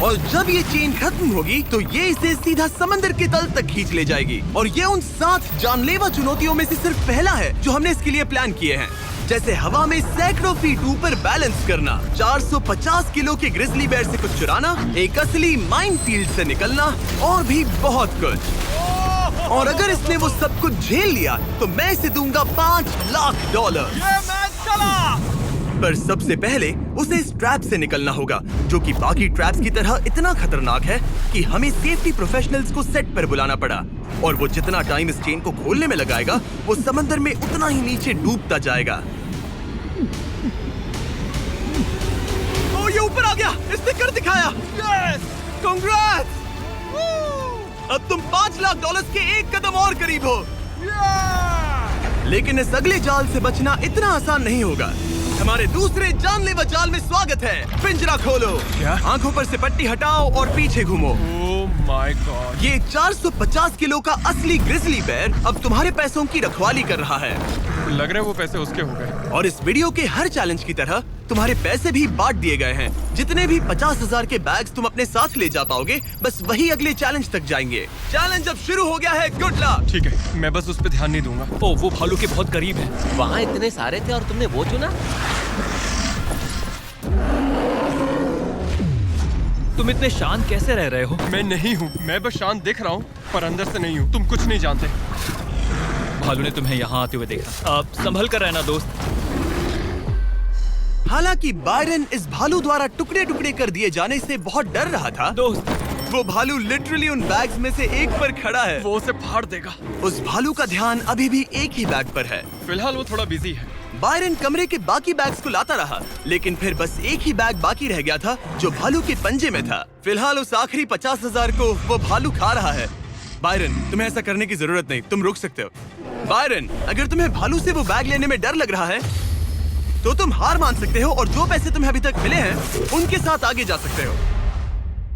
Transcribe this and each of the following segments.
और जब ये चेन खत्म होगी तो ये इसे सीधा समंदर के तल तक खींच ले जाएगी। और ये उन 7 जानलेवा चुनौतियों में से सिर्फ पहला है जो हमने इसके लिए प्लान किए हैं, जैसे हवा में सैकड़ों फीट ऊपर बैलेंस करना, 450 किलो के ग्रिजली बेयर से कुछ चुराना, एक असली माइनफील्ड से निकलना और भी बहुत कुछ। और अगर इसने वो सब कुछ झेल लिया तो मैं इसे दूंगा $5 लाख। ये मैच चला। पर सबसे पहले उसे इस ट्रैप से निकलना होगा, जो कि बाकी ट्रैप्स की तरह इतना खतरनाक है कि हमें सेफ्टी प्रोफेशनल्स को सेट पर बुलाना पड़ा। और वो जितना टाइम इस चेन को खोलने में लगाएगा, वो समंदर में उतना ही नीचे डूबता जाएगा। ओ, ये ऊपर आ गया, इसने कर दिखाया। Yes, congrats! अब तुम $5 लाख के एक कदम और करीब हो। लेकिन इस अगले जाल से बचना इतना आसान नहीं होगा। हमारे दूसरे जानलेवा जाल में स्वागत है। पिंजरा खोलो। क्या? आंखों पर से पट्टी हटाओ और पीछे घूमो। Oh my God. ये 450 किलो का असली ग्रिजली बेयर अब तुम्हारे पैसों की रखवाली कर रहा है। लग रहा है वो पैसे उसके हो गए। और इस वीडियो के हर चैलेंज की तरह तुम्हारे पैसे भी बांट दिए गए हैं। जितने भी 50,000 के बैग्स तुम अपने साथ ले जा पाओगे, बस वही अगले चैलेंज तक जाएंगे। चैलेंज अब शुरू हो गया है। Good luck. ठीक है, मैं बस उस पे ध्यान नहीं दूंगा। ओ, वो भालू के बहुत करीब है। वहाँ इतने सारे थे और तुमने वो चुना। तुम इतने शांत कैसे रह रहे हो? मैं नहीं हूँ, मैं बस शांत दिख रहा हूँ, पर अंदर से नहीं हूँ। तुम कुछ नहीं जानते। भालू ने तुम्हें यहाँ आते हुए देखा। अब संभल कर रहना दोस्त। हालांकि बायरन इस भालू द्वारा टुकड़े टुकड़े कर दिए जाने से बहुत डर रहा था, दोस्त, वो भालू लिटरली उन बैग्स में से एक पर खड़ा है। वो उसे फाड़ देगा। उस भालू का ध्यान अभी भी एक ही बैग पर है। फिलहाल वो थोड़ा बिजी है। बायरन कमरे के बाकी बैग्स को लाता रहा, लेकिन फिर बस एक ही बैग बाकी रह गया था जो भालू के पंजे में था। फिलहाल उस आखिरी 50,000 को वो भालू खा रहा है। बायरन, तुम्हें ऐसा करने की जरूरत नहीं, तुम रुक सकते हो। बायरन, अगर तुम्हें भालू से वो बैग लेने में डर लग रहा है तो तुम हार मान सकते हो और जो पैसे तुम्हें अभी तक मिले हैं उनके साथ आगे जा सकते हो।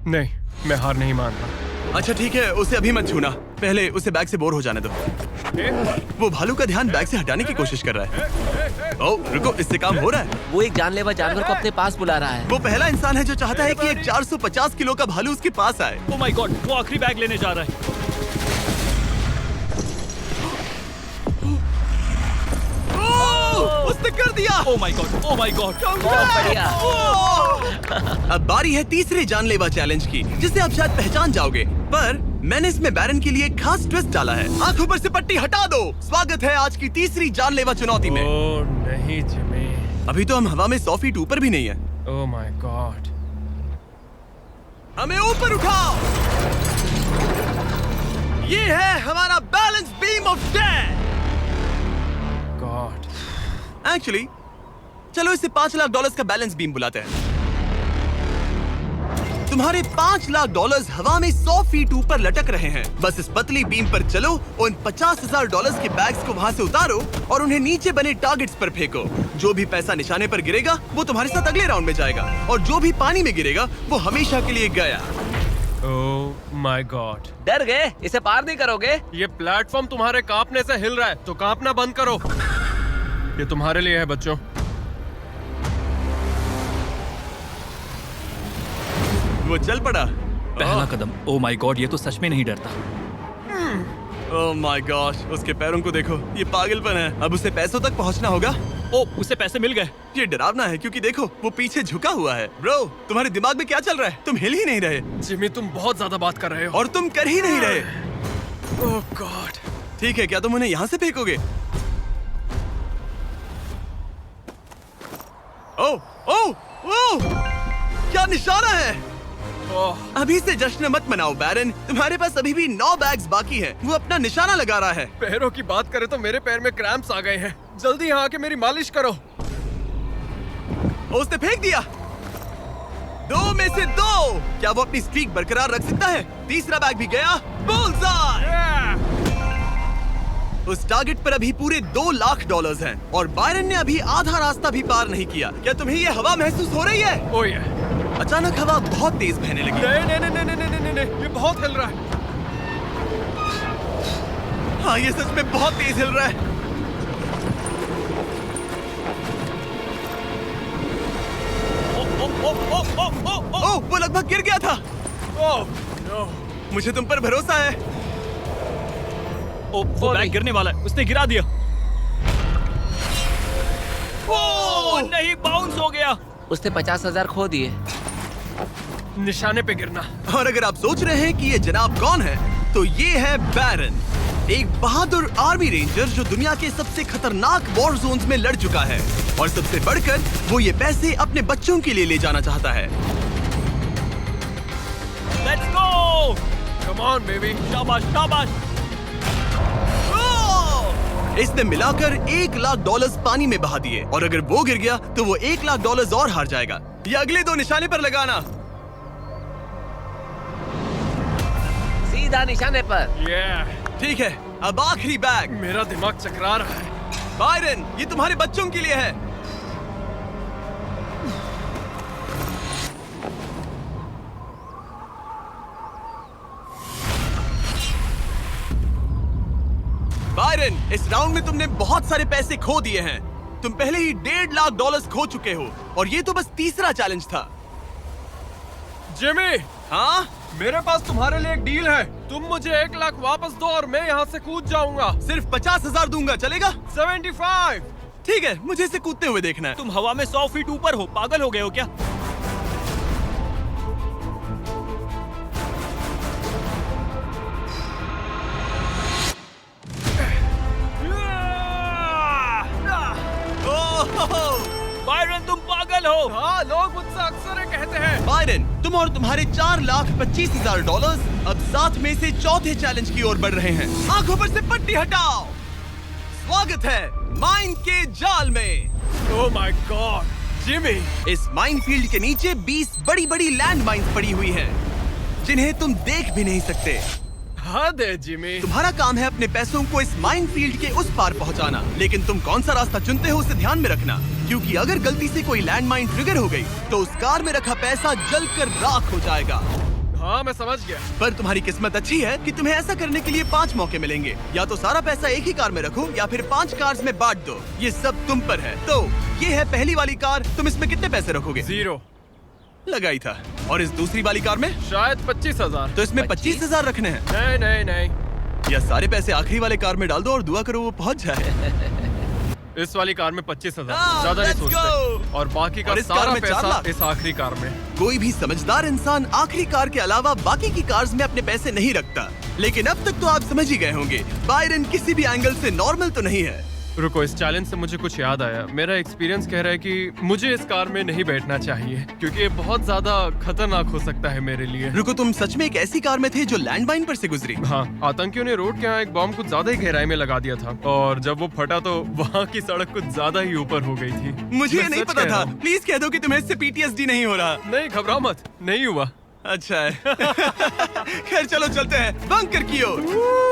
नहीं, मैं हार नहीं मान रहा। अच्छा ठीक है, उसे अभी मत छूना, पहले उसे बैग से बोर हो जाने दो। वो भालू का ध्यान बैग से हटाने की कोशिश कर रहा है। ओह रुको, इससे काम हो रहा है। वो एक जानलेवा जानवर को अपने पास बुला रहा है। वो पहला इंसान है जो चाहता है कि एक 450 किलो का भालू उसके पास आए। ओ माय गॉड, वो आखिरी बैग लेने जा रहा है। उसने कर दिया। Oh my God, oh my God. बहुत बढ़िया। अब बारी है तीसरे जानलेवा चैलेंज की, जिसे आप शायद पहचान जाओगे, पर मैंने इसमें बैरन के लिए एक खास ट्विस्ट डाला है। आंखों पर से पट्टी हटा दो। स्वागत है आज की तीसरी जानलेवा चुनौती में। ओह नहीं जिमी। अभी तो हम हवा में 100 फीट ऊपर भी नहीं है। Oh my God. हमें ऊपर उठाओ। ये है हमारा balance beam of death. God. Actually चलो इसे $5 लाख का बैलेंस बीम बुलाते हैं। तुम्हारे $5 लाख हवा में 100 फीट ऊपर लटक रहे हैं। बस इस पतली बीम पर चलो, उन $50,000 के बैग्स को वहां से उतारो और उन्हें नीचे बने टारगेट्स पर फेंको। जो भी पैसा निशाने पर गिरेगा वो तुम्हारे साथ अगले राउंड में जाएगा, और जो भी पानी में गिरेगा वो हमेशा के लिए गया। Oh my God. डर गए? इसे पार नहीं करोगे? ये प्लेटफॉर्म तुम्हारे कांपने से हिल रहा है, तो कांपना बंद करो। ये तुम्हारे लिए है बच्चों। वो चल पड़ा। पहला कदम। ओ माय गॉड, ये तो सच में नहीं डरता। ओह माय गॉश, उसके पैरों को देखो, ये पागलपन है। अब उसे पैसों तक पहुंचना होगा। ओ, उसे पैसे मिल गए। ये डरावना है क्योंकि देखो वो पीछे झुका हुआ है। ब्रो, तुम्हारे दिमाग में क्या चल रहा है? तुम हिल ही नहीं रहे जिमी, तुम बहुत ज्यादा बात कर रहे हो। और तुम कर ही नहीं रहे। ओह गॉड। ठीक है, क्या तुम उन्हें यहाँ से फेंकोगे? ओह ओह ओह, क्या निशाना है। ओह, अभी से जश्न मत मनाओ बैरन, तुम्हारे पास अभी भी 9 बैग्स बाकी हैं। वो अपना निशाना लगा रहा है। पैरों की बात करें तो मेरे पैर में क्रैम्प्स आ गए हैं। जल्दी यहाँ आके मेरी मालिश करो। उसने फेंक दिया। 2 में से 2। क्या वो अपनी स्ट्रीक बरकरार रख सकता है? तीसरा बैग भी गया। बुलसआई। उस टारगेट पर अभी पूरे $2 लाख हैं और बायरन ने अभी आधा रास्ता भी पार नहीं किया। क्या तुम्हें ये हवा महसूस हो रही है? ओह ये। अचानक हवा बहुत तेज बहने लगी। नहीं नहीं नहीं नहीं नहीं नहीं नहीं, ये बहुत हिल रहा है। हाँ, ये सच में बहुत तेज हिल रहा है। वो लगभग गिर गया था। Oh no. मुझे तुम पर भरोसा है। ओ, वो बैग गिरने वाला है। उसने गिरा दिया। ओ, नहीं, बाउंस हो गया। उसने 50,000 खो दिए। निशाने पे गिरना। और अगर आप सोच रहे हैं कि ये जनाब कौन है, तो ये है बैरन, एक बहादुर आर्मी रेंजर जो दुनिया के सबसे खतरनाक वॉर जोन्स में लड़ चुका है। और सबसे बढ़कर वो ये पैसे अपने बच्चों के लिए ले जाना चाहता है। Let's go. Come on baby. शाबाश शाबाश। इसने मिलाकर $1,00,000 पानी में बहा दिए, और अगर वो गिर गया तो वो $1,00,000 और हार जाएगा। ये अगले 2 निशाने पर लगाना। सीधा निशाने पर। ठीक है, अब आखिरी बैग। मेरा दिमाग चकरा रहा है। बायरन, ये तुम्हारे बच्चों के लिए है। बायरन, इस राउंड में तुमने बहुत सारे पैसे खो दिए हैं। तुम पहले ही $1,50,000 खो चुके हो, और ये तो बस तीसरा चैलेंज था। जिमी, हाँ, मेरे पास तुम्हारे लिए एक डील है। तुम मुझे 1,00,000 वापस दो और मैं यहाँ से कूद जाऊंगा। सिर्फ 50,000 दूंगा, चलेगा? 75। ठीक है, मुझे इसे कूदते हुए देखना है। तुम हवा में 100 फीट ऊपर हो। पागल हो गए हो क्या? बायरन, तुम पागल हो। हाँ, लोग मुझसे अक्सर ये कहते हैं। बायरन, तुम और तुम्हारे $4,25,000 अब साथ में से चौथे चैलेंज की ओर बढ़ रहे हैं। आंखों पर से पट्टी हटाओ। स्वागत है माइन के जाल में। Oh my God, Jimmy. इस माइन फील्ड के नीचे 20 बड़ी बड़ी लैंड माइन्स पड़ी हुई हैं, जिन्हें तुम देख भी नहीं सकते। हद है जिमी। तुम्हारा काम है अपने पैसों को इस माइन फील्ड के उस पार पहुंचाना, लेकिन तुम कौन सा रास्ता चुनते हो उसे ध्यान में रखना, क्योंकि अगर गलती से कोई लैंड माइन ट्रिगर हो गई तो उस कार में रखा पैसा जलकर राख हो जाएगा। हाँ, मैं समझ गया। पर तुम्हारी किस्मत अच्छी है कि तुम्हें ऐसा करने के लिए 5 मौके मिलेंगे। या तो सारा पैसा एक ही कार में रखो, या फिर 5 कार्स में बांट दो। ये सब तुम पर है। तो ये है पहली वाली कार। तुम इसमें कितने पैसे रखोगे? 0। लगा ही था। और इस दूसरी वाली कार में? शायद 25,000। तो इसमें 25,000 रखने हैं। नहीं नहीं नहीं। या सारे पैसे आखिरी वाले कार में डाल दो और दुआ करो वो पहुंच जाए। इस वाली कार में 25,000। हाँ, ज्यादा नहीं let's सोचते। go। और बाकी का और इस कार सारा में 4 पैसा लाख। इस आखिरी कार में। कोई भी समझदार इंसान आखिरी कार के अलावा बाकी की कार्स में अपने पैसे नहीं रखता। लेकिन अब तक तो आप समझ ही गए होंगे, बायरन किसी भी एंगल से नॉर्मल तो नहीं है। रुको, इस चैलेंज से मुझे कुछ याद आया। मेरा एक्सपीरियंस कह रहा है कि मुझे इस कार में नहीं बैठना चाहिए, क्योंकि ये बहुत ज्यादा खतरनाक हो सकता है मेरे लिए। रुको, तुम सच में एक ऐसी कार में थे जो लैंडमाइन पर से गुजरी? हाँ, आतंकियों ने रोड के यहाँ एक बॉम्ब कुछ ज्यादा ही गहराई में लगा दिया था, और जब वो फटा तो वहाँ की सड़क कुछ ज्यादा ही ऊपर हो गई थी। मुझे ये मैं नहीं सच पता कह रहा था। हूँ। प्लीज कह दो कि तुम्हें इससे PTSD नहीं हो रहा। नहीं, घबराओ मत, नहीं हुआ। अच्छा है। खैर चलो चलते हैं बंकर की ओर।